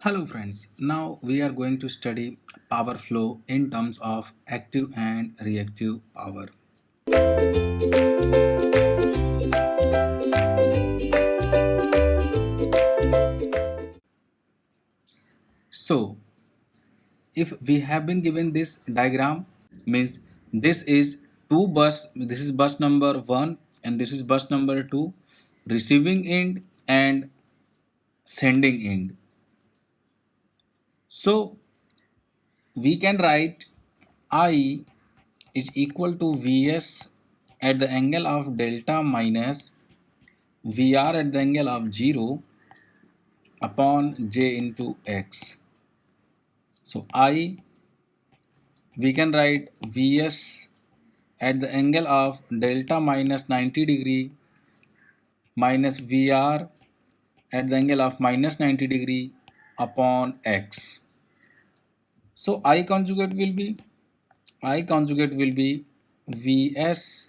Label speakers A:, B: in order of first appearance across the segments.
A: Hello friends, now we are going to study power flow in terms of active and reactive power. So, if we have been given this diagram, means this is bus number 1 and this is bus number 2, receiving end and sending end. So, we can write I is equal to Vs at the angle of delta minus VR at the angle of 0 upon J into X. So I, we can write Vs at the angle of delta minus 90 degree minus VR at the angle of minus 90 degree upon X. So I conjugate will be Vs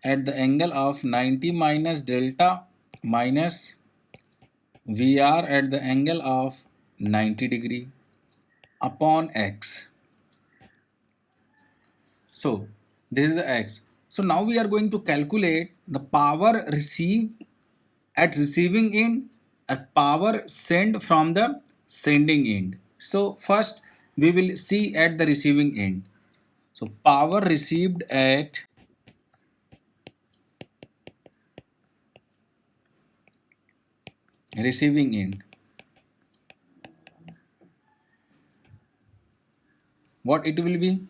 A: at the angle of 90 minus delta minus VR at the angle of 90 degree upon X. So this is the X. So now we are going to calculate the power received at receiving end and power sent from the sending end. So first we will see at the receiving end. So power received at receiving end. What it will be?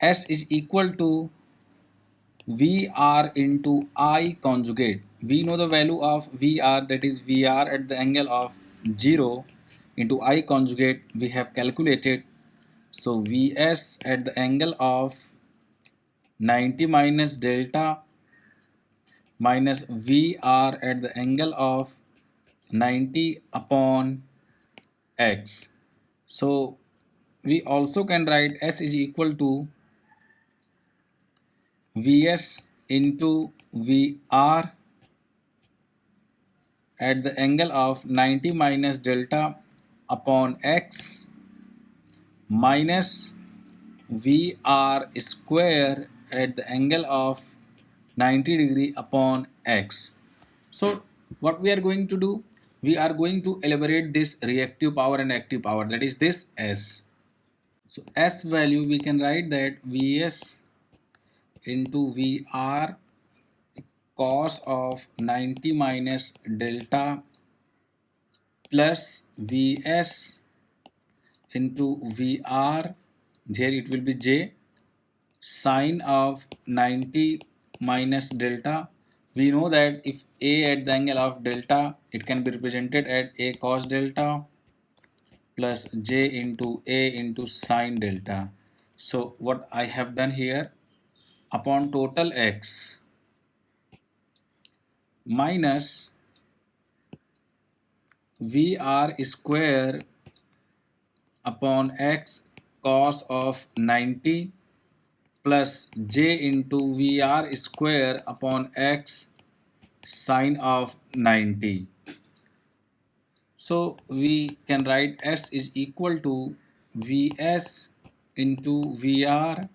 A: S is equal to VR into I conjugate. We know the value of VR, that is VR at the angle of 0 into I conjugate we have calculated. So Vs at the angle of 90 minus delta minus VR at the angle of 90 upon X. So we also can write S is equal to Vs into VR at the angle of 90 minus delta upon X minus VR square at the angle of 90 degree upon X. So what we are going to do? We are going to elaborate this reactive power and active power, that is this S. So S value we can write that Vs into VR cos of 90 minus delta plus Vs into VR, here it will be J, sine of 90 minus delta. We know that if A at the angle of delta, it can be represented at A cos delta plus J into A into sine delta. So what I have done here, upon total X minus VR square upon X cos of 90 plus J into VR square upon X sine of 90. So we can write S is equal to Vs into VR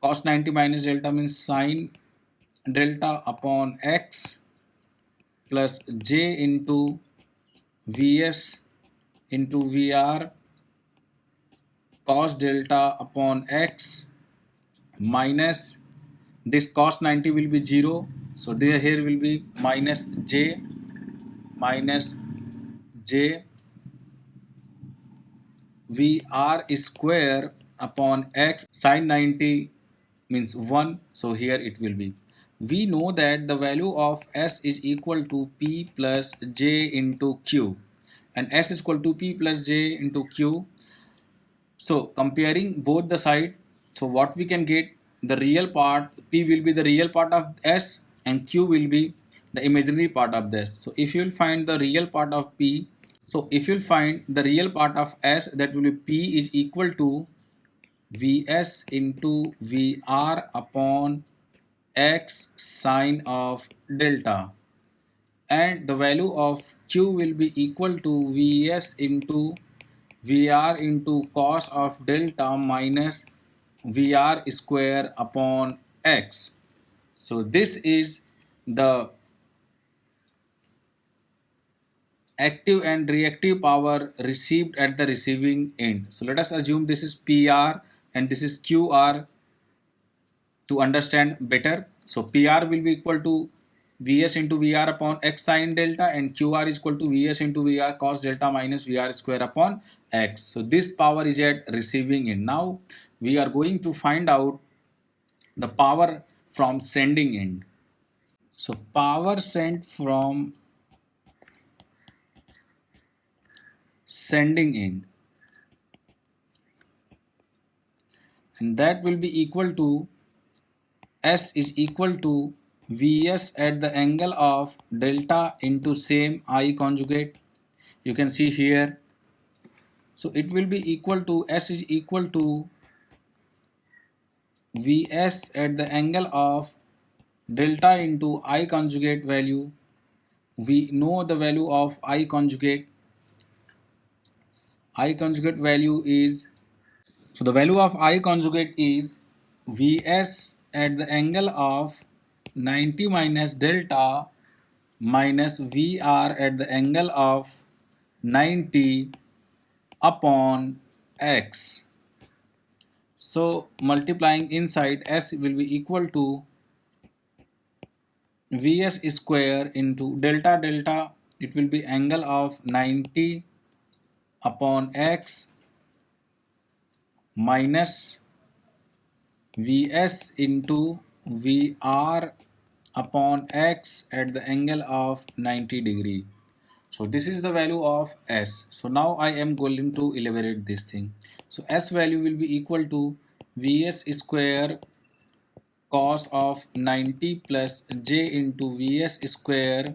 A: cos 90 minus delta means sine delta upon X plus J into Vs into VR cos delta upon X minus this cos 90 will be 0. So there here will be minus J VR square upon X sin 90 means 1. So here it will be. We know that the value of S is equal to P plus J into Q, and S is equal to P plus J into Q. So comparing both the side, so what we can get, the real part, P will be the real part of S and Q will be the imaginary part of this. So if you will find the real part of P, so if you'll find the real part of S, that will be P is equal to Vs into Vr upon X sine of delta, and the value of q will be equal to Vs into Vr into cos of delta minus Vr square upon x. So this is the active and reactive power received at the receiving end. So let us assume this is PR and this is QR to understand better. So PR will be equal to Vs into Vr upon x sine delta and QR is equal to Vs into Vr cos delta minus Vr square upon x. So this power is at receiving end. Now we are going to find out the power from sending end. So power sent from sending end, and that will be equal to S is equal to Vs at the angle of delta into same I conjugate. You can see here. So it will be equal to S is equal to Vs at the angle of delta into I conjugate value. We know the value of I conjugate. I conjugate value is, so the value of I conjugate is Vs at the angle of 90 minus delta minus Vr at the angle of 90 upon x. So multiplying inside, S will be equal to Vs square into delta delta, it will be angle of 90 upon x minus Vs into Vr upon x at the angle of 90 degree. So this is the value of S. So now I am going to elaborate this thing. So S value will be equal to Vs square cos of 90 plus j into Vs square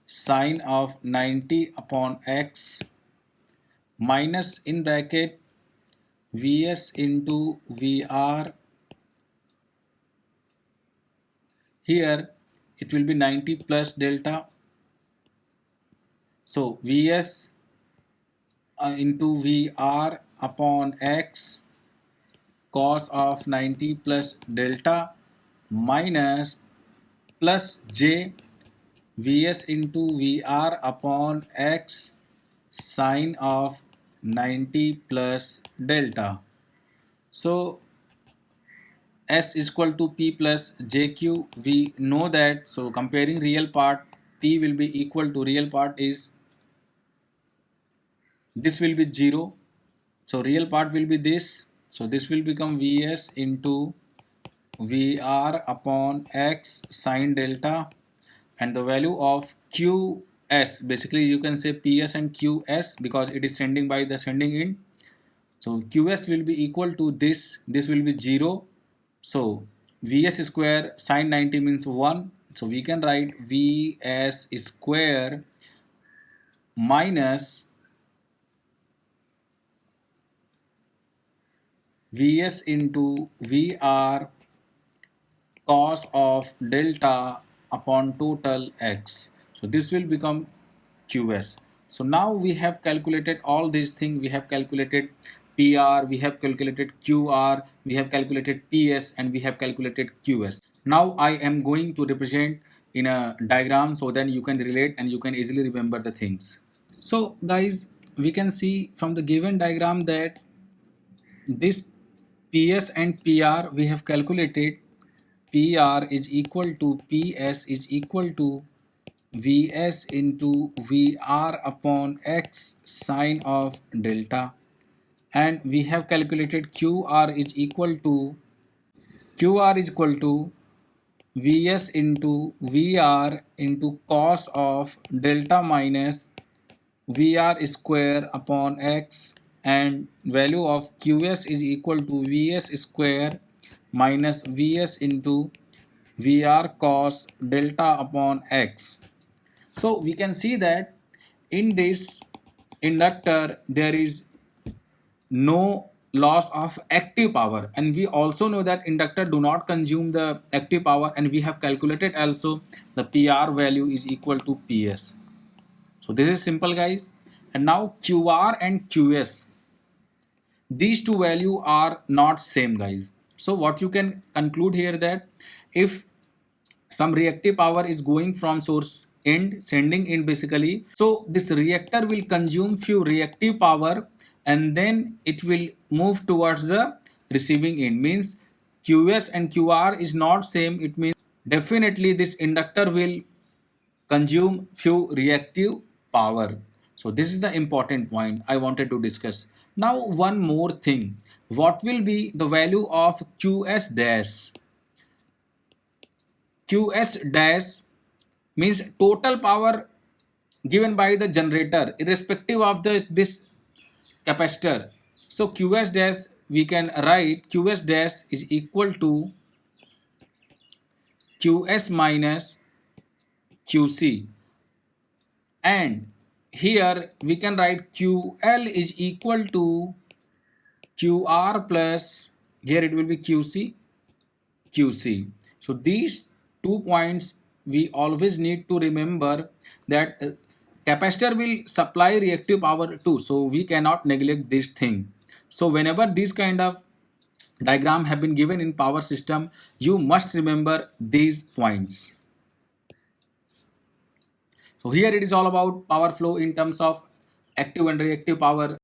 A: sine of 90 upon x minus in bracket Vs into Vr. Here it will be 90 plus delta. So Vs into Vr upon x cos of 90 plus delta minus plus j Vs into Vr upon x sine of 90 plus delta. So S is equal to P plus JQ. We know that. So comparing real part, P will be equal to real part is, this will be 0. So real part will be this. So this will become Vs into Vr upon x sine delta, and the value of Qs, basically you can say Ps and Qs because it is sending by the sending end. So Qs will be equal to this will be 0. So Vs square sine 90 means 1. So we can write Vs square minus Vs into Vr cos of delta upon total x. So this will become Qs. So now we have calculated all these things. We have calculated PR, we have calculated QR, we have calculated PS, and we have calculated QS. Now I am going to represent in a diagram so then you can relate and you can easily remember the things. So guys, we can see from the given diagram that this PS and PR we have calculated. PR is equal to PS is equal to Vs into Vr upon x sine of delta, and we have calculated QR is equal to Vs into Vr into cos of delta minus Vr square upon x, and value of Qs is equal to Vs square minus Vs into Vr cos delta upon x. So we can see that in this inductor there is no loss of active power, and we also know that inductor do not consume the active power, and we have calculated also the PR value is equal to PS. So this is simple, guys. And now QR and QS, these two value are not same, guys. So what you can conclude here, that if some reactive power is going from source end, sending in basically, so this reactor will consume few reactive power, and then it will move towards the receiving end. Means QS and QR is not same. It means definitely this inductor will consume few reactive power. So this is the important point I wanted to discuss. Now one more thing, what will be the value of QS dash? QS dash means total power given by the generator irrespective of this capacitor. So QS dash, we can write QS dash is equal to QS minus QC, and here we can write QL is equal to QR plus, here it will be QC. So these 2 points we always need to remember, that capacitor will supply reactive power too. So we cannot neglect this thing. So whenever this kind of diagram have been given in power system, you must remember these points. So here it is all about power flow in terms of active and reactive power.